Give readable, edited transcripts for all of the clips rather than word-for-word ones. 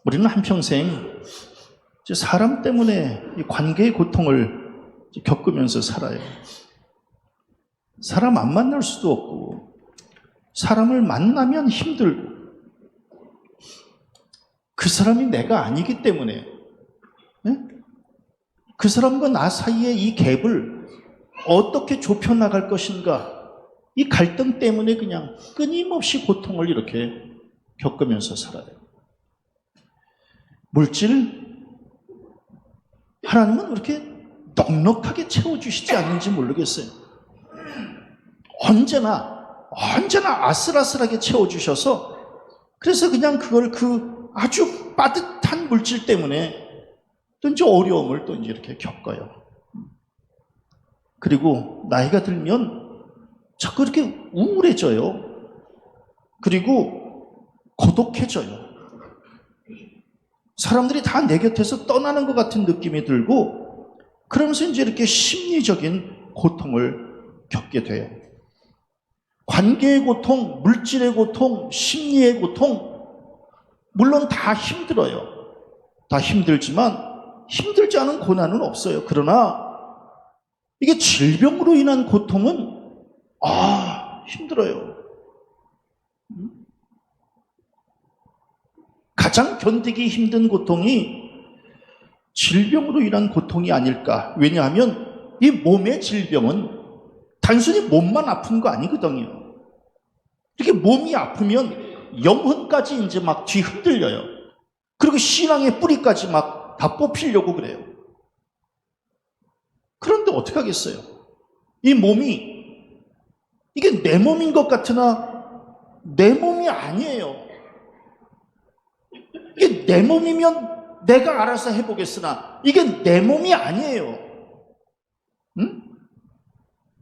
우리는 한평생 사람 때문에 이 관계의 고통을 겪으면서 살아요. 사람 안 만날 수도 없고, 사람을 만나면 힘들고, 그 사람이 내가 아니기 때문에, 그 사람과 나 사이의 이 갭을 어떻게 좁혀나갈 것인가, 이 갈등 때문에 그냥 끊임없이 고통을 이렇게 겪으면서 살아요. 물질, 하나님은 그렇게 넉넉하게 채워주시지 않는지 모르겠어요. 언제나 아슬아슬하게 채워주셔서, 그래서 그냥 그걸 아주 빠듯한 물질 때문에 또 이제 어려움을 또 이제 이렇게 겪어요. 그리고 나이가 들면 자꾸 이렇게 우울해져요. 그리고 고독해져요. 사람들이 다 내 곁에서 떠나는 것 같은 느낌이 들고, 그러면서 이제 이렇게 심리적인 고통을 겪게 돼요. 관계의 고통, 물질의 고통, 심리의 고통, 물론 다 힘들어요. 다 힘들지만 힘들지 않은 고난은 없어요. 그러나 이게 질병으로 인한 고통은 힘들어요. 가장 견디기 힘든 고통이 질병으로 인한 고통이 아닐까. 왜냐하면 이 몸의 질병은 단순히 몸만 아픈 거 아니거든요. 이렇게 몸이 아프면 영혼까지 이제 막 뒤흔들려요. 그리고 신앙의 뿌리까지 막 다 뽑히려고 그래요. 그런데 어떻게 하겠어요? 이 몸이, 이게 내 몸인 것 같으나 내 몸이 아니에요. 이게 내 몸이면 내가 알아서 해보겠으나 이게 내 몸이 아니에요.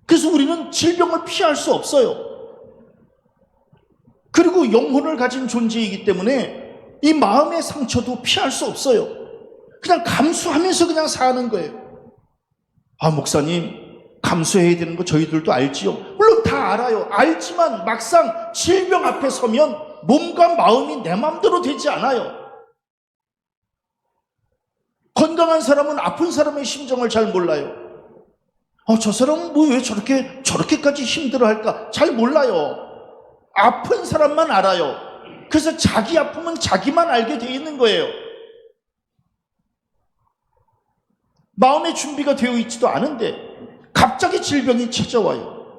그래서 우리는 질병을 피할 수 없어요. 그리고 영혼을 가진 존재이기 때문에 이 마음의 상처도 피할 수 없어요. 그냥 감수하면서 그냥 사는 거예요. 목사님, 감수해야 되는 거 저희들도 알지요. 물론 다 알아요. 알지만 막상 질병 앞에 서면 몸과 마음이 내 마음대로 되지 않아요. 건강한 사람은 아픈 사람의 심정을 잘 몰라요. 저 사람은 뭐 왜 저렇게까지 힘들어할까? 잘 몰라요. 아픈 사람만 알아요. 그래서 자기 아픔은 자기만 알게 돼 있는 거예요. 마음의 준비가 되어 있지도 않은데 갑자기 질병이 찾아와요.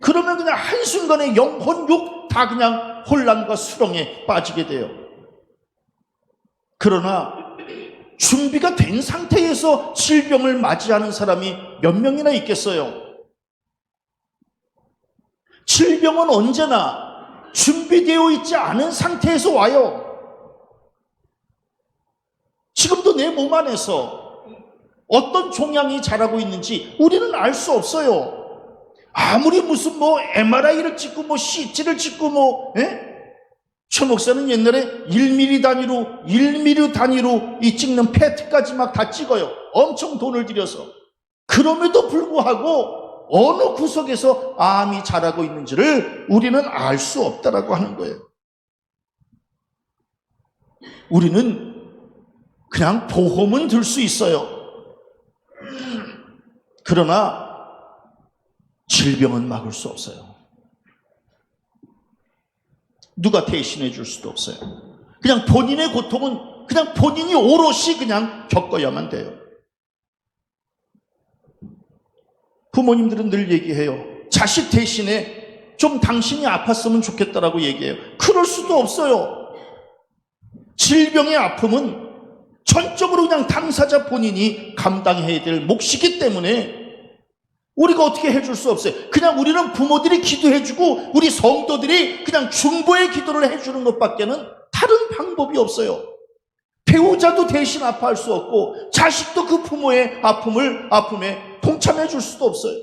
그러면 그냥 한순간에 영혼, 육 다 그냥 혼란과 수렁에 빠지게 돼요. 그러나 준비가 된 상태에서 질병을 맞이하는 사람이 몇 명이나 있겠어요? 질병은 언제나 준비되어 있지 않은 상태에서 와요. 지금도 내 몸 안에서 어떤 종양이 자라고 있는지 우리는 알 수 없어요. 아무리 무슨 MRI를 찍고 CT를 찍고 최 목사는 옛날에 1mm 단위로 이 찍는 PET까지 막 다 찍어요. 엄청 돈을 들여서. 그럼에도 불구하고 어느 구석에서 암이 자라고 있는지를 우리는 알 수 없다라고 하는 거예요. 우리는 그냥 보험은 들 수 있어요. 그러나 질병은 막을 수 없어요. 누가 대신해 줄 수도 없어요. 그냥 본인의 고통은 그냥 본인이 오롯이 그냥 겪어야만 돼요. 부모님들은 늘 얘기해요. 자식 대신에 좀 당신이 아팠으면 좋겠다라고 얘기해요. 그럴 수도 없어요. 질병의 아픔은 전적으로 그냥 당사자 본인이 감당해야 될 몫이기 때문에 우리가 어떻게 해줄 수 없어요. 그냥 우리는 부모들이 기도해주고 우리 성도들이 그냥 중보의 기도를 해주는 것밖에는 다른 방법이 없어요. 배우자도 대신 아파할 수 없고 자식도 그 부모의 아픔에 동참해 줄 수도 없어요.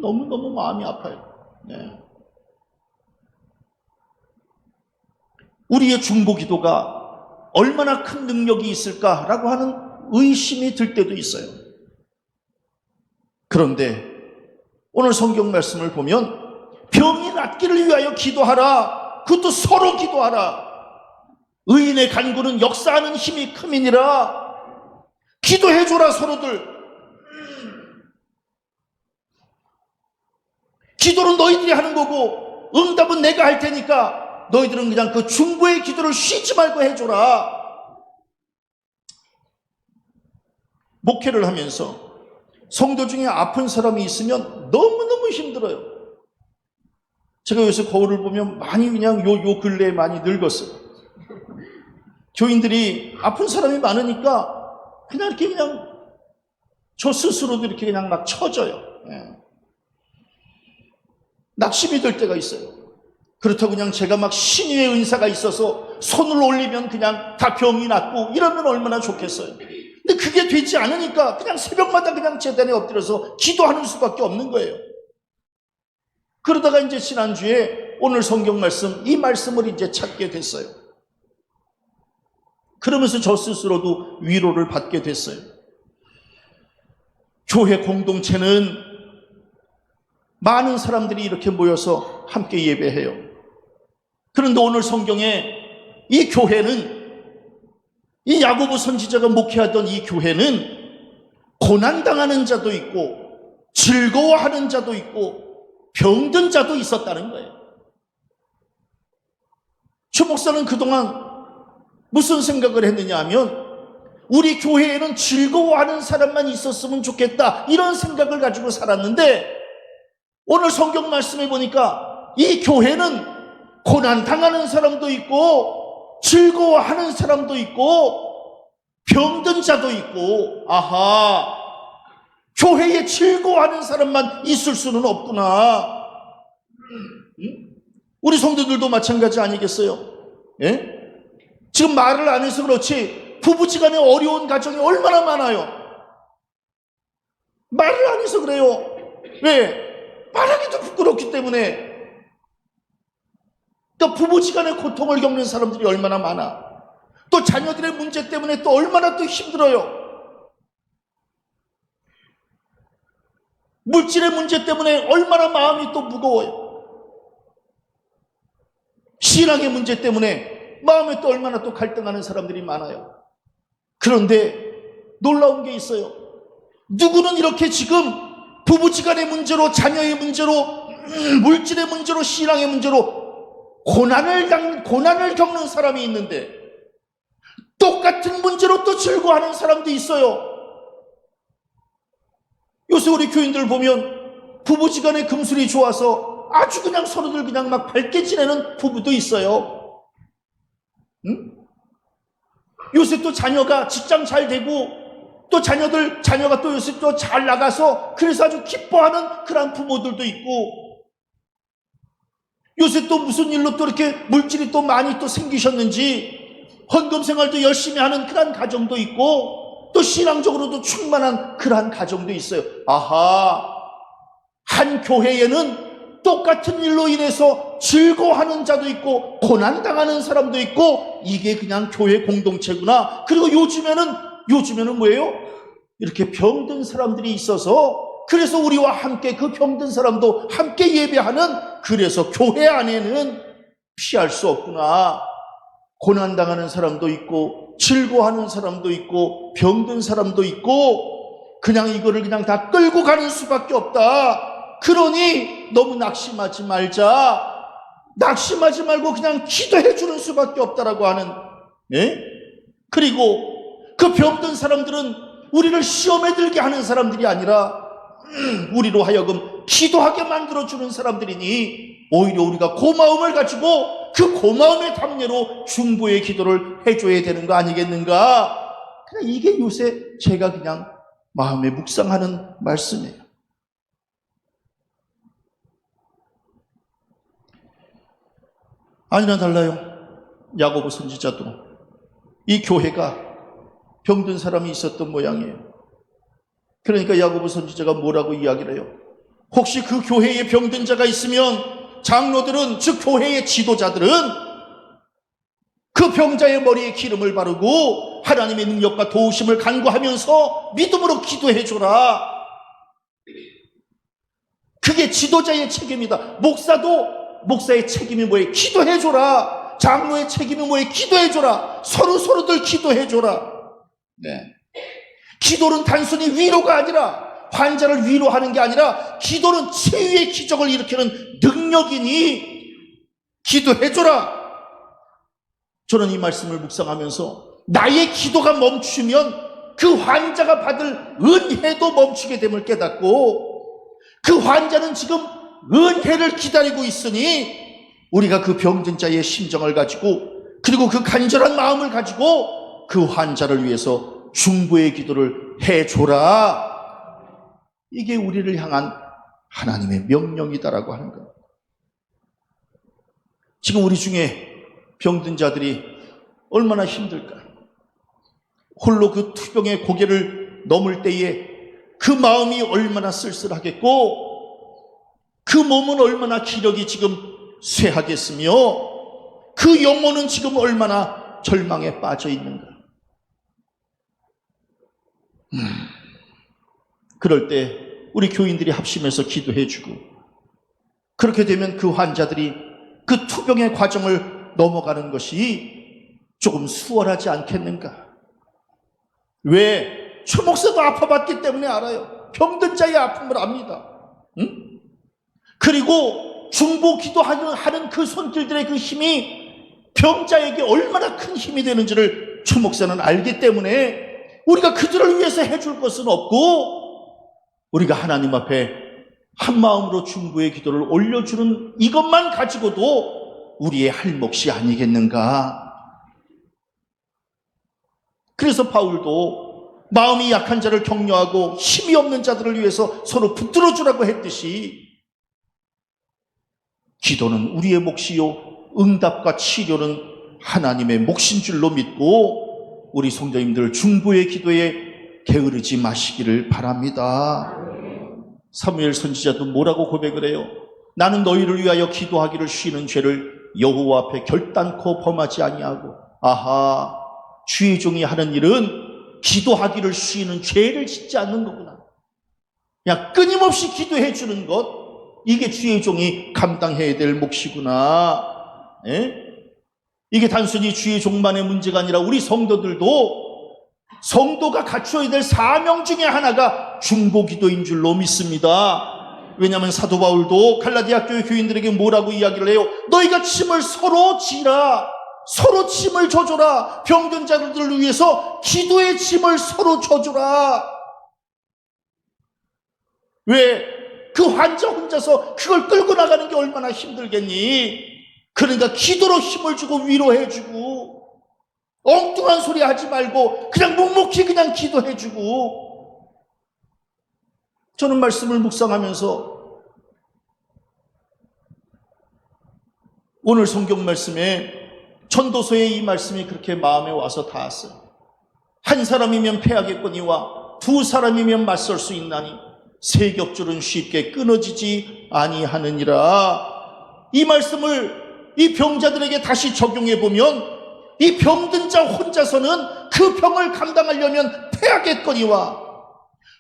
너무너무 마음이 아파요. 네. 우리의 중보 기도가 얼마나 큰 능력이 있을까라고 하는 의심이 들 때도 있어요. 그런데 오늘 성경 말씀을 보면 병이 낫기를 위하여 기도하라. 그것도 서로 기도하라. 의인의 간구는 역사하는 힘이 큼이니라. 기도해줘라 서로들. 기도는 너희들이 하는 거고 응답은 내가 할 테니까 너희들은 그냥 그 중보의 기도를 쉬지 말고 해줘라. 목회를 하면서 성도 중에 아픈 사람이 있으면 너무너무 힘들어요. 제가 요새 거울을 보면 많이 그냥 요 근래에 많이 늙었어요. 교인들이 아픈 사람이 많으니까 그냥 이렇게 그냥 저 스스로도 이렇게 그냥 막 처져요. 낙심이 될 때가 있어요. 그렇다고 그냥 제가 막 신유의 은사가 있어서 손을 올리면 그냥 다 병이 낫고 이러면 얼마나 좋겠어요. 근데 그게 되지 않으니까 그냥 새벽마다 그냥 제단에 엎드려서 기도하는 수밖에 없는 거예요. 그러다가 이제 지난주에 오늘 성경 말씀, 이 말씀을 이제 찾게 됐어요. 그러면서 저 스스로도 위로를 받게 됐어요. 교회 공동체는 많은 사람들이 이렇게 모여서 함께 예배해요. 그런데 오늘 성경에 이 교회는, 이 야고보 선지자가 목회하던 이 교회는 고난당하는 자도 있고 즐거워하는 자도 있고 병든 자도 있었다는 거예요. 최 목사는 그동안 무슨 생각을 했느냐 하면 우리 교회에는 즐거워하는 사람만 있었으면 좋겠다, 이런 생각을 가지고 살았는데 오늘 성경 말씀에 보니까 이 교회는 고난당하는 사람도 있고 즐거워하는 사람도 있고 병든 자도 있고, 아하, 교회에 즐거워하는 사람만 있을 수는 없구나. 우리 성도들도 마찬가지 아니겠어요? 예? 지금 말을 안 해서 그렇지 부부지간에 어려운 가정이 얼마나 많아요. 말을 안 해서 그래요. 왜? 말하기도 부끄럽기 때문에. 또 부부지간에 고통을 겪는 사람들이 얼마나 많아. 또 자녀들의 문제 때문에 또 얼마나 또 힘들어요. 물질의 문제 때문에 얼마나 마음이 또 무거워요. 신앙의 문제 때문에 마음에 또 얼마나 또 갈등하는 사람들이 많아요. 그런데 놀라운 게 있어요. 누구는 이렇게 지금 부부지간의 문제로, 자녀의 문제로, 물질의 문제로, 신앙의 문제로 고난을 겪는 사람이 있는데 똑같은 문제로 또 즐거워하는 사람도 있어요. 요새 우리 교인들 보면 부부지간에 금술이 좋아서 아주 그냥 서로들 그냥 막 밝게 지내는 부부도 있어요. 응? 요새 또 자녀가 직장 잘 되고 또 자녀가 또 요새 또 잘 나가서 그래서 아주 기뻐하는 그런 부모들도 있고, 요새 또 무슨 일로 또 이렇게 물질이 또 많이 또 생기셨는지 헌금 생활도 열심히 하는 그런 가정도 있고 또 신앙적으로도 충만한 그러한 가정도 있어요. 아하, 한 교회에는 똑같은 일로 인해서 즐거워하는 자도 있고 고난당하는 사람도 있고, 이게 그냥 교회 공동체구나. 그리고 요즘에는 뭐예요? 이렇게 병든 사람들이 있어서 그래서 우리와 함께 그 병든 사람도 함께 예배하는, 그래서 교회 안에는 피할 수 없구나. 고난당하는 사람도 있고 즐거워하는 사람도 있고 병든 사람도 있고, 그냥 이거를 그냥 다 끌고 가는 수밖에 없다. 그러니 너무 낙심하지 말자. 낙심하지 말고 그냥 기도해 주는 수밖에 없다라고 하는, 예? 그리고 그 병든 사람들은 우리를 시험에 들게 하는 사람들이 아니라 우리로 하여금 기도하게 만들어주는 사람들이니 오히려 우리가 고마움을 가지고 그 고마움의 담례로 중보의 기도를 해줘야 되는 거 아니겠는가. 그냥 이게 요새 제가 그냥 마음에 묵상하는 말씀이에요. 아니나 달라요. 야고보 선지자도 이 교회가 병든 사람이 있었던 모양이에요. 그러니까 야고보 선지자가 뭐라고 이야기를 해요? 혹시 그 교회에 병든 자가 있으면 장로들은, 즉 교회의 지도자들은 그 병자의 머리에 기름을 바르고 하나님의 능력과 도우심을 간구하면서 믿음으로 기도해 줘라. 그게 지도자의 책임이다. 목사도 목사의 책임이 뭐예요? 기도해줘라. 장로의 책임이 뭐예요? 기도해줘라. 서로들 기도해줘라. 네. 기도는 단순히 위로가 아니라, 환자를 위로하는 게 아니라, 기도는 치유의 기적을 일으키는 능력이니 기도해줘라. 저는 이 말씀을 묵상하면서 나의 기도가 멈추면 그 환자가 받을 은혜도 멈추게 됨을 깨닫고, 그 환자는 지금 은혜를 기다리고 있으니 우리가 그 병든 자의 심정을 가지고, 그리고 그 간절한 마음을 가지고 그 환자를 위해서 중보의 기도를 해줘라. 이게 우리를 향한 하나님의 명령이다라고 하는 거예요. 지금 우리 중에 병든 자들이 얼마나 힘들까? 홀로 그 투병의 고개를 넘을 때에 그 마음이 얼마나 쓸쓸하겠고, 그 몸은 얼마나 기력이 지금 쇠하겠으며, 그 영혼은 지금 얼마나 절망에 빠져 있는가. 그럴 때 우리 교인들이 합심해서 기도해주고, 그렇게 되면 그 환자들이 그 투병의 과정을 넘어가는 것이 조금 수월하지 않겠는가. 왜? 최 목사도 아파봤기 때문에 알아요. 병든 자의 아픔을 압니다. 응? 그리고 중보 기도하는 그 손길들의 그 힘이 병자에게 얼마나 큰 힘이 되는지를 최 목사는 알기 때문에 우리가 그들을 위해서 해줄 것은 없고, 우리가 하나님 앞에 한 마음으로 중보의 기도를 올려주는 이것만 가지고도 우리의 할 몫이 아니겠는가. 그래서 바울도 마음이 약한 자를 격려하고 힘이 없는 자들을 위해서 서로 붙들어주라고 했듯이, 기도는 우리의 몫이요 응답과 치료는 하나님의 몫인 줄로 믿고, 우리 성도님들 중보의 기도에 게으르지 마시기를 바랍니다. 사무엘 선지자도 뭐라고 고백을 해요? 나는 너희를 위하여 기도하기를 쉬는 죄를 여호와 앞에 결단코 범하지 아니하고. 아하, 주의 종이 하는 일은 기도하기를 쉬는 죄를 짓지 않는 거구나. 그냥 끊임없이 기도해 주는 것, 이게 주의 종이 감당해야 될 몫이구나. 예? 이게 단순히 주의 종만의 문제가 아니라 우리 성도들도, 성도가 갖춰야 될 사명 중에 하나가 중보기도인 줄로 믿습니다. 왜냐하면 사도 바울도 갈라디아 교회 교인들에게 뭐라고 이야기를 해요? 너희가 짐을 서로 지라, 서로 짐을 져줘라. 병든 자들을 위해서 기도의 짐을 서로 져줘라. 왜? 그 환자 혼자서 그걸 끌고 나가는 게 얼마나 힘들겠니? 그러니까 기도로 힘을 주고 위로해주고, 엉뚱한 소리 하지 말고 그냥 묵묵히 그냥 기도해주고. 저는 말씀을 묵상하면서 오늘 성경 말씀에 전도서에 이 말씀이 그렇게 마음에 와서 닿았어요. 한 사람이면 패하겠거니와 두 사람이면 맞설 수 있나니 세 겹줄은 쉽게 끊어지지 아니하느니라. 이 말씀을 이 병자들에게 다시 적용해 보면, 이 병든 자 혼자서는 그 병을 감당하려면 패하겠거니와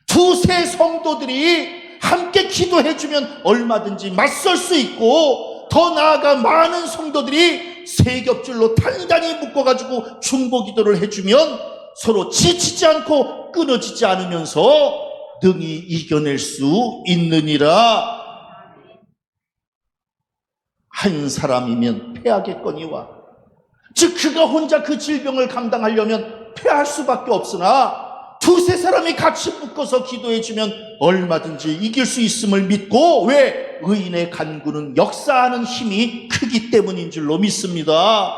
두세 성도들이 함께 기도해주면 얼마든지 맞설 수 있고, 더 나아가 많은 성도들이 세 겹줄로 단단히 묶어가지고 중보기도를 해주면 서로 지치지 않고 끊어지지 않으면서 능히 이겨낼 수 있느니라. 한 사람이면 패하겠거니와, 즉 그가 혼자 그 질병을 감당하려면 패할 수밖에 없으나 두세 사람이 같이 묶어서 기도해주면 얼마든지 이길 수 있음을 믿고, 왜? 의인의 간구는 역사하는 힘이 크기 때문인 줄로 믿습니다.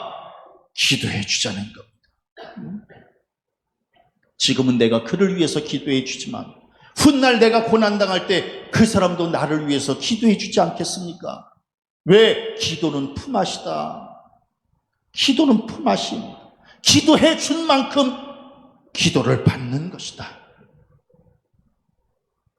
기도해주자는 겁니다. 지금은 내가 그를 위해서 기도해주지만 훗날 내가 고난당할 때 그 사람도 나를 위해서 기도해주지 않겠습니까? 왜? 기도는 품앗이다. 기도는 품앗이입니다. 기도해 준 만큼 기도를 받는 것이다.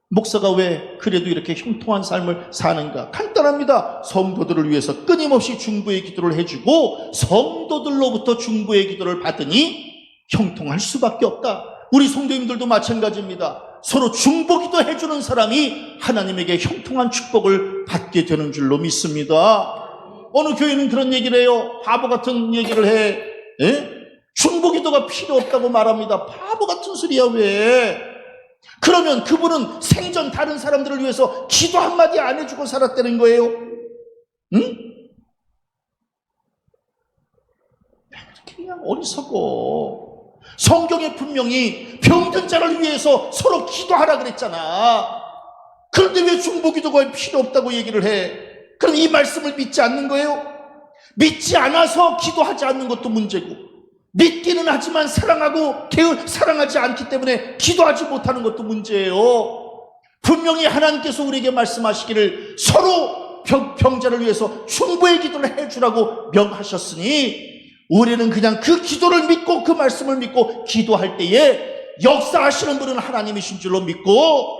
목사가 왜 그래도 이렇게 형통한 삶을 사는가? 간단합니다. 성도들을 위해서 끊임없이 중보의 기도를 해주고 성도들로부터 중보의 기도를 받으니 형통할 수밖에 없다. 우리 성도님들도 마찬가지입니다. 서로 중보기도 해주는 사람이 하나님에게 형통한 축복을 받게 되는 줄로 믿습니다. 어느 교회는 그런 얘기를 해요. 바보 같은 얘기를 해. 예? 중보기도가 필요 없다고 말합니다. 바보 같은 소리야 왜? 그러면 그분은 생전 다른 사람들을 위해서 기도 한마디 안 해주고 살았다는 거예요. 응? 그냥 어리석어. 성경에 분명히 병든 자를 위해서 서로 기도하라 그랬잖아. 그런데 왜 중보기도가 필요 없다고 얘기를 해? 그럼 이 말씀을 믿지 않는 거예요? 믿지 않아서 기도하지 않는 것도 문제고, 믿기는 하지만 사랑하지 않기 때문에 기도하지 못하는 것도 문제예요. 분명히 하나님께서 우리에게 말씀하시기를 서로 병자를 위해서 중보의 기도를 해주라고 명하셨으니, 우리는 그냥 그 기도를 믿고 그 말씀을 믿고 기도할 때에 역사하시는 분은 하나님이신 줄로 믿고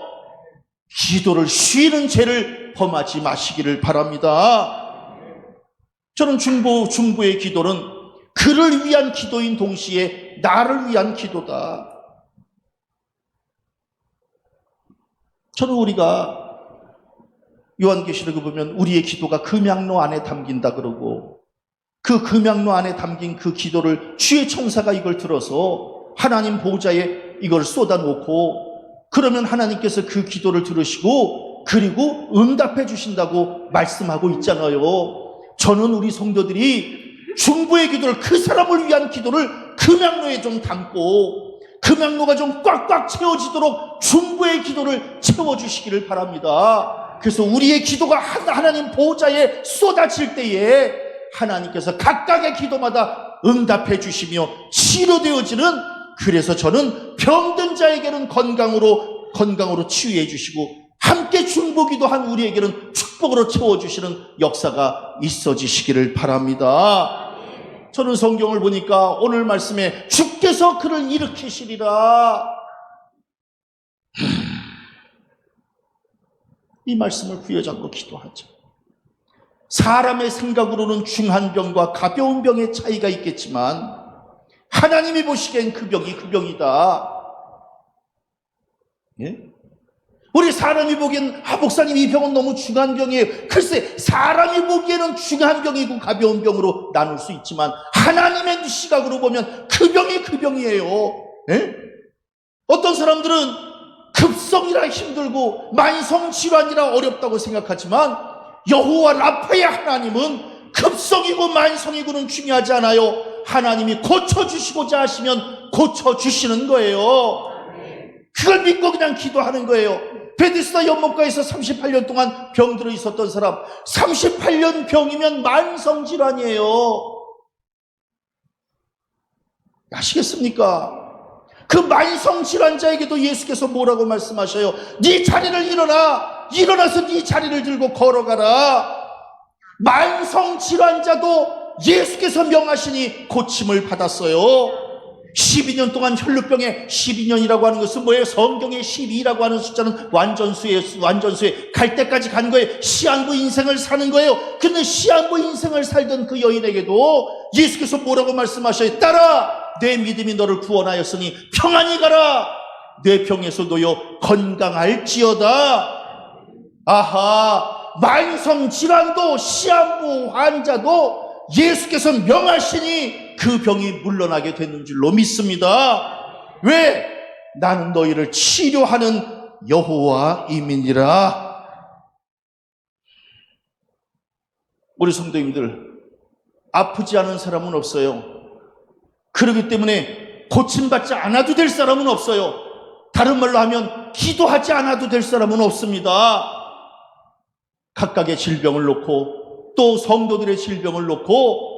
기도를 쉬는 죄를 범하지 마시기를 바랍니다. 저는 중보의 기도는 그를 위한 기도인 동시에 나를 위한 기도다. 저는 우리가 요한계시록을 보면 우리의 기도가 금양로 안에 담긴다 그러고, 그 금양로 안에 담긴 그 기도를 주의 천사가 이걸 들어서 하나님 보좌에 이걸 쏟아놓고, 그러면 하나님께서 그 기도를 들으시고 그리고 응답해 주신다고 말씀하고 있잖아요. 저는 우리 성도들이 중보의 기도를, 그 사람을 위한 기도를 금양로에 좀 담고 금양로가 좀 꽉꽉 채워지도록 중보의 기도를 채워주시기를 바랍니다. 그래서 우리의 기도가 하나님 보좌에 쏟아질 때에 하나님께서 각각의 기도마다 응답해 주시며 치료되어지는, 그래서 저는 병든 자에게는 건강으로 치유해 주시고 함께 중보기도한 우리에게는 축복으로 채워주시는 역사가 있어지시기를 바랍니다. 저는 성경을 보니까 오늘 말씀에 주께서 그를 일으키시리라, 이 말씀을 부여잡고 기도하죠. 사람의 생각으로는 중한 병과 가벼운 병의 차이가 있겠지만 하나님이 보시기엔 그 병이 그 병이다. 예? 우리 사람이 보기엔 목사님 이 병은 너무 중한 병이에요. 글쎄, 사람이 보기에는 중한 병이고 가벼운 병으로 나눌 수 있지만 하나님의 시각으로 보면 그 병이 그 병이에요. 예? 어떤 사람들은 급성이라 힘들고 만성질환이라 어렵다고 생각하지만 여호와 라파의 하나님은 급성이고 만성이고는 중요하지 않아요. 하나님이 고쳐주시고자 하시면 고쳐주시는 거예요. 그걸 믿고 그냥 기도하는 거예요. 베데스다 연못가에서 38년 동안 병들어 있었던 사람, 38년 병이면 만성질환이에요. 아시겠습니까? 그 만성질환자에게도 예수께서 뭐라고 말씀하셔요? 네 자리를 일어나서 네 자리를 들고 걸어가라. 만성질환자도 예수께서 명하시니 고침을 받았어요. 12년 동안 혈루병에, 12년이라고 하는 것은 뭐예요? 성경의 12라고 하는 숫자는 완전수에 갈 때까지 간 거예요. 시한부 인생을 사는 거예요. 근데 시한부 인생을 살던 그 여인에게도 예수께서 뭐라고 말씀하셔요? 따라 내 믿음이 너를 구원하였으니 평안히 가라. 내 병에서 놓여 건강할지어다. 아하, 만성질환도 시한부 환자도 예수께서 명하시니 그 병이 물러나게 되는 줄로 믿습니다. 왜? 나는 너희를 치료하는 여호와임이니라. 우리 성도님들, 아프지 않은 사람은 없어요. 그렇기 때문에 고침받지 않아도 될 사람은 없어요. 다른 말로 하면 기도하지 않아도 될 사람은 없습니다. 각각의 질병을 놓고, 또 성도들의 질병을 놓고,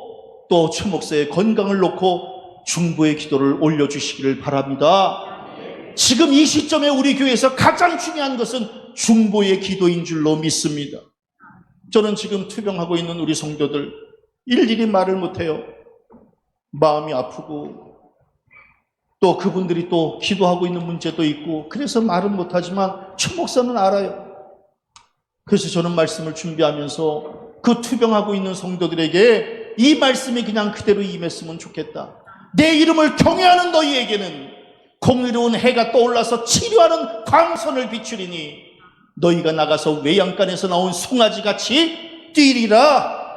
또 최 목사의 건강을 놓고 중보의 기도를 올려주시기를 바랍니다. 지금 이 시점에 우리 교회에서 가장 중요한 것은 중보의 기도인 줄로 믿습니다. 저는 지금 투병하고 있는 우리 성도들 일일이 말을 못해요. 마음이 아프고 또 그분들이 또 기도하고 있는 문제도 있고, 그래서 말은 못하지만 최 목사는 알아요. 그래서 저는 말씀을 준비하면서 그 투병하고 있는 성도들에게 이 말씀이 그냥 그대로 임했으면 좋겠다. 내 이름을 경외하는 너희에게는 공의로운 해가 떠올라서 치료하는 광선을 비추리니 너희가 나가서 외양간에서 나온 송아지같이 뛰리라.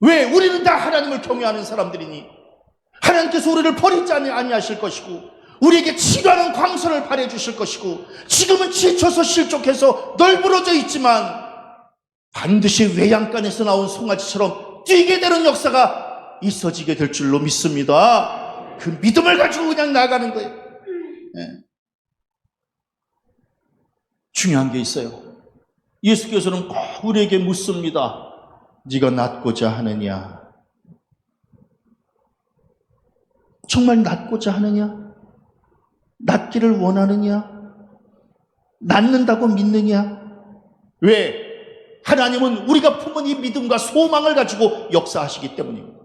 왜? 우리는 다 하나님을 경외하는 사람들이니 하나님께서 우리를 버리지 아니하실 것이고 우리에게 치료하는 광선을 발해 주실 것이고 지금은 지쳐서 실족해서 널브러져 있지만 반드시 외양간에서 나온 송아지처럼 뛰게 되는 역사가 있어지게 될 줄로 믿습니다. 그 믿음을 가지고 그냥 나가는 거예요. 네. 중요한 게 있어요. 예수께서는 꼭 우리에게 묻습니다. 네가 낫고자 하느냐? 정말 낫고자 하느냐? 낫기를 원하느냐? 낫는다고 믿느냐? 왜? 하나님은 우리가 품은 이 믿음과 소망을 가지고 역사하시기 때문입니다.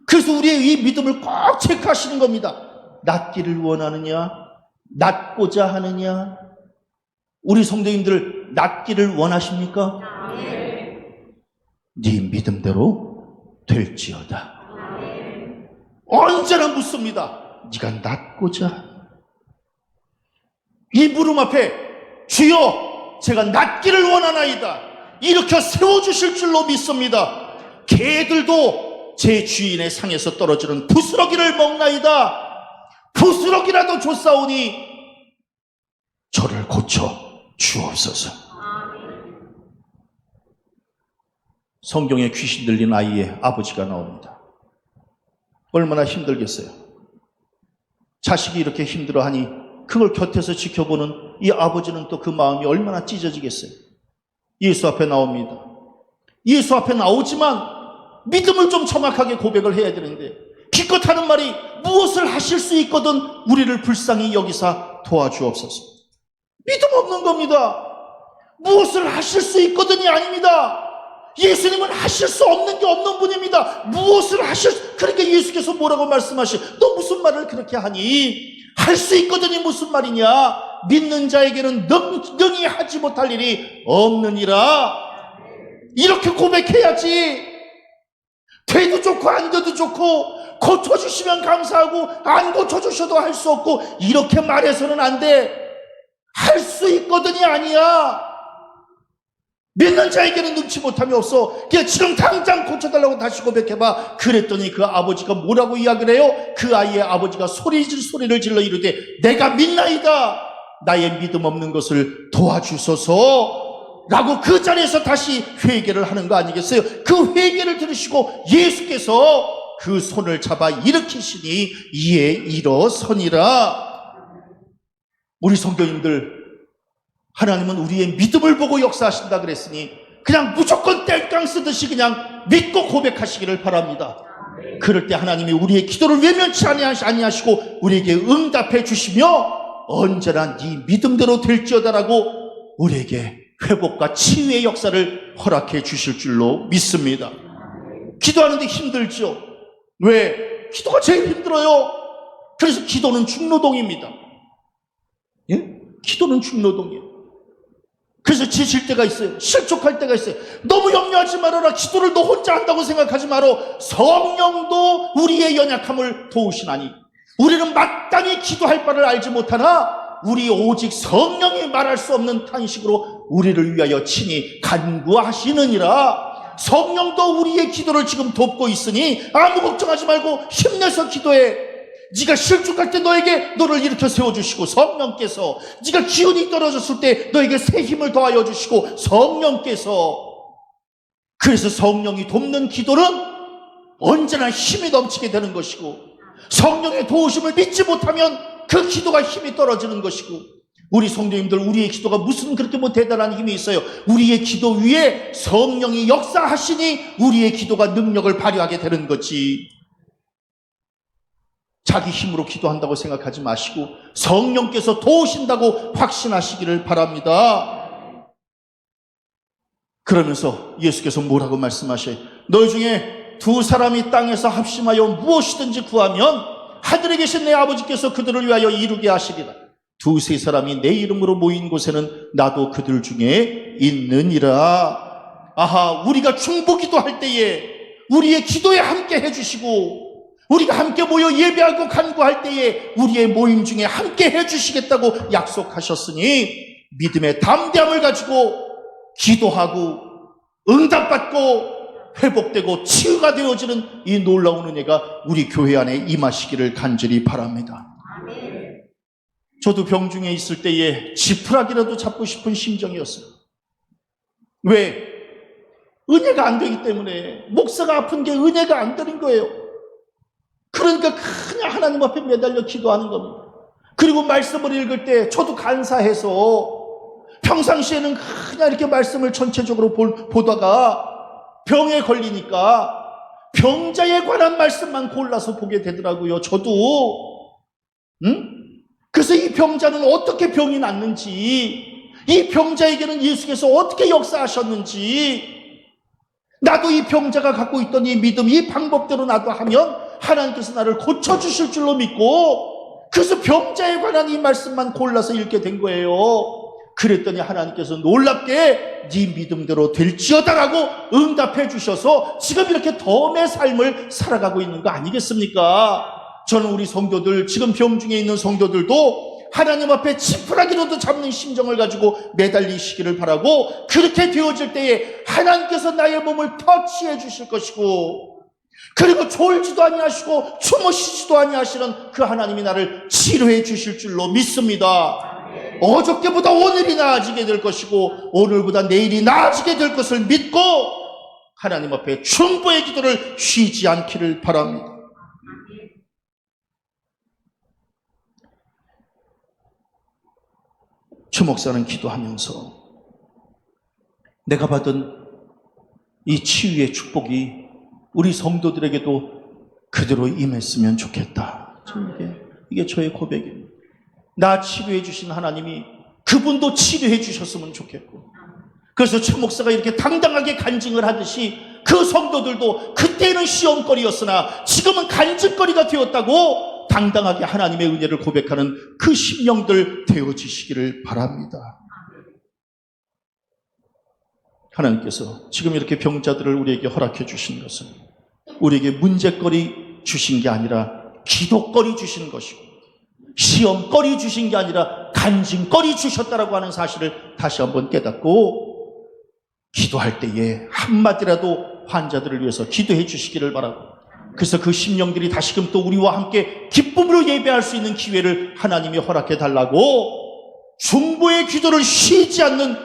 그래서 우리의 이 믿음을 꼭 체크하시는 겁니다. 낫기를 원하느냐? 낫고자 하느냐? 우리 성도님들 낫기를 원하십니까? 네 믿음대로 될지어다. 언제나 묻습니다. 네가 낫고자. 이 물음 앞에 주여 제가 낫기를 원하나이다. 일으켜 세워주실 줄로 믿습니다. 개들도 제 주인의 상에서 떨어지는 부스러기를 먹나이다. 부스러기라도 줬사오니 저를 고쳐 주옵소서. 성경에 귀신 들린 아이의 아버지가 나옵니다. 얼마나 힘들겠어요. 자식이 이렇게 힘들어하니 그걸 곁에서 지켜보는 이 아버지는 또 그 마음이 얼마나 찢어지겠어요. 예수 앞에 나옵니다. 예수 앞에 나오지만 믿음을 좀 정확하게 고백을 해야 되는데 기껏 하는 말이 무엇을 하실 수 있거든 우리를 불쌍히 여기사 도와주옵소서. 믿음 없는 겁니다. 무엇을 하실 수 있거든이 아닙니다. 예수님은 하실 수 없는 게 없는 분입니다. 무엇을 그러니까 예수께서 뭐라고 말씀하시? 너 무슨 말을 그렇게 하니? 할 수 있거든이 무슨 말이냐? 믿는 자에게는 능히 하지 못할 일이 없느니라. 이렇게 고백해야지. 돼도 좋고 안 돼도 좋고 고쳐주시면 감사하고 안 고쳐주셔도 할 수 없고 이렇게 말해서는 안 돼. 할 수 있거든이 아니야. 믿는 자에게는 능치 못함이 없어. 그냥 지금 당장 고쳐달라고 다시 고백해봐. 그랬더니 그 아버지가 뭐라고 이야기를 해요? 그 아이의 아버지가 소리를 질러 이르되 내가 믿나이다. 나의 믿음 없는 것을 도와주소서 라고 그 자리에서 다시 회개를 하는 거 아니겠어요? 그 회개를 들으시고 예수께서 그 손을 잡아 일으키시니 이에 일어서니라. 우리 성도님들, 하나님은 우리의 믿음을 보고 역사하신다 그랬으니 그냥 무조건 땡깡 쓰듯이 그냥 믿고 고백하시기를 바랍니다. 그럴 때 하나님이 우리의 기도를 외면치 아니하시고 우리에게 응답해 주시며 언제나 네 믿음대로 될지어다라고 우리에게 회복과 치유의 역사를 허락해 주실 줄로 믿습니다. 기도하는데 힘들죠? 왜? 기도가 제일 힘들어요. 그래서 기도는 중노동입니다. 예? 기도는 중노동이에요. 그래서 지칠 때가 있어요. 실족할 때가 있어요. 너무 염려하지 말아라. 기도를 너 혼자 한다고 생각하지 마라. 성령도 우리의 연약함을 도우시나니 우리는 마땅히 기도할 바를 알지 못하나 우리 오직 성령이 말할 수 없는 탄식으로 우리를 위하여 친히 간구하시느니라. 성령도 우리의 기도를 지금 돕고 있으니 아무 걱정하지 말고 힘내서 기도해. 네가 실족할 때 너를 일으켜 세워주시고 성령께서, 네가 기운이 떨어졌을 때 너에게 새 힘을 더하여 주시고 성령께서, 그래서 성령이 돕는 기도는 언제나 힘이 넘치게 되는 것이고 성령의 도우심을 믿지 못하면 그 기도가 힘이 떨어지는 것이고, 우리 성도님들, 우리의 기도가 무슨 그렇게 대단한 힘이 있어요? 우리의 기도 위에 성령이 역사하시니 우리의 기도가 능력을 발휘하게 되는 거지. 자기 힘으로 기도한다고 생각하지 마시고 성령께서 도우신다고 확신하시기를 바랍니다. 그러면서 예수께서 뭐라고 말씀하셔요? 너희 중에 두 사람이 땅에서 합심하여 무엇이든지 구하면 하늘에 계신 내 아버지께서 그들을 위하여 이루게 하시리라. 두세 사람이 내 이름으로 모인 곳에는 나도 그들 중에 있느니라. 아하, 우리가 중보기도 할 때에 우리의 기도에 함께 해주시고 우리가 함께 모여 예배하고 간구할 때에 우리의 모임 중에 함께 해주시겠다고 약속하셨으니 믿음의 담대함을 가지고 기도하고 응답받고 회복되고 치유가 되어지는 이 놀라운 은혜가 우리 교회 안에 임하시기를 간절히 바랍니다. 저도 병중에 있을 때에 지푸라기라도 잡고 싶은 심정이었어요. 왜? 은혜가 안 되기 때문에. 목사가 아픈 게 은혜가 안 되는 거예요. 그러니까 그냥 하나님 앞에 매달려 기도하는 겁니다. 그리고 말씀을 읽을 때 저도 간사해서 평상시에는 그냥 이렇게 말씀을 전체적으로 보다가 병에 걸리니까 병자에 관한 말씀만 골라서 보게 되더라고요. 저도. 그래서 이 병자는 어떻게 병이 났는지, 이 병자에게는 예수께서 어떻게 역사하셨는지, 나도 이 병자가 갖고 있던 이 믿음, 이 방법대로 나도 하면 하나님께서 나를 고쳐주실 줄로 믿고, 그래서 병자에 관한 이 말씀만 골라서 읽게 된 거예요. 그랬더니 하나님께서 놀랍게 네 믿음대로 될지어다라고 응답해 주셔서 지금 이렇게 덤의 삶을 살아가고 있는 거 아니겠습니까? 저는 우리 성도들, 지금 병중에 있는 성도들도 하나님 앞에 지푸라기로도 잡는 심정을 가지고 매달리시기를 바라고, 그렇게 되어질 때에 하나님께서 나의 몸을 터치해 주실 것이고, 그리고 졸지도 아니하시고 주무시지도 아니하시는 그 하나님이 나를 치료해 주실 줄로 믿습니다. 어저께보다 오늘이 나아지게 될 것이고 오늘보다 내일이 나아지게 될 것을 믿고 하나님 앞에 중보의 기도를 쉬지 않기를 바랍니다. 최 목사는 기도하면서 내가 받은 이 치유의 축복이 우리 성도들에게도 그대로 임했으면 좋겠다. 이게 저의 고백입니다. 나 치료해 주신 하나님이 그분도 치료해 주셨으면 좋겠고, 그래서 최 목사가 이렇게 당당하게 간증을 하듯이 그 성도들도 그때는 시험거리였으나 지금은 간증거리가 되었다고 당당하게 하나님의 은혜를 고백하는 그 심령들 되어지시기를 바랍니다. 하나님께서 지금 이렇게 병자들을 우리에게 허락해 주신 것은 우리에게 문제거리 주신 게 아니라 기도거리 주신 것이고, 시험거리 주신 게 아니라 간증거리 주셨다라고 하는 사실을 다시 한번 깨닫고, 기도할 때에 한마디라도 환자들을 위해서 기도해 주시기를 바라고, 그래서 그 심령들이 다시금 또 우리와 함께 기쁨으로 예배할 수 있는 기회를 하나님이 허락해 달라고, 중보의 기도를 쉬지 않는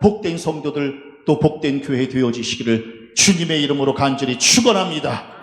복된 성도들, 또 복된 교회 되어지시기를 주님의 이름으로 간절히 축원합니다.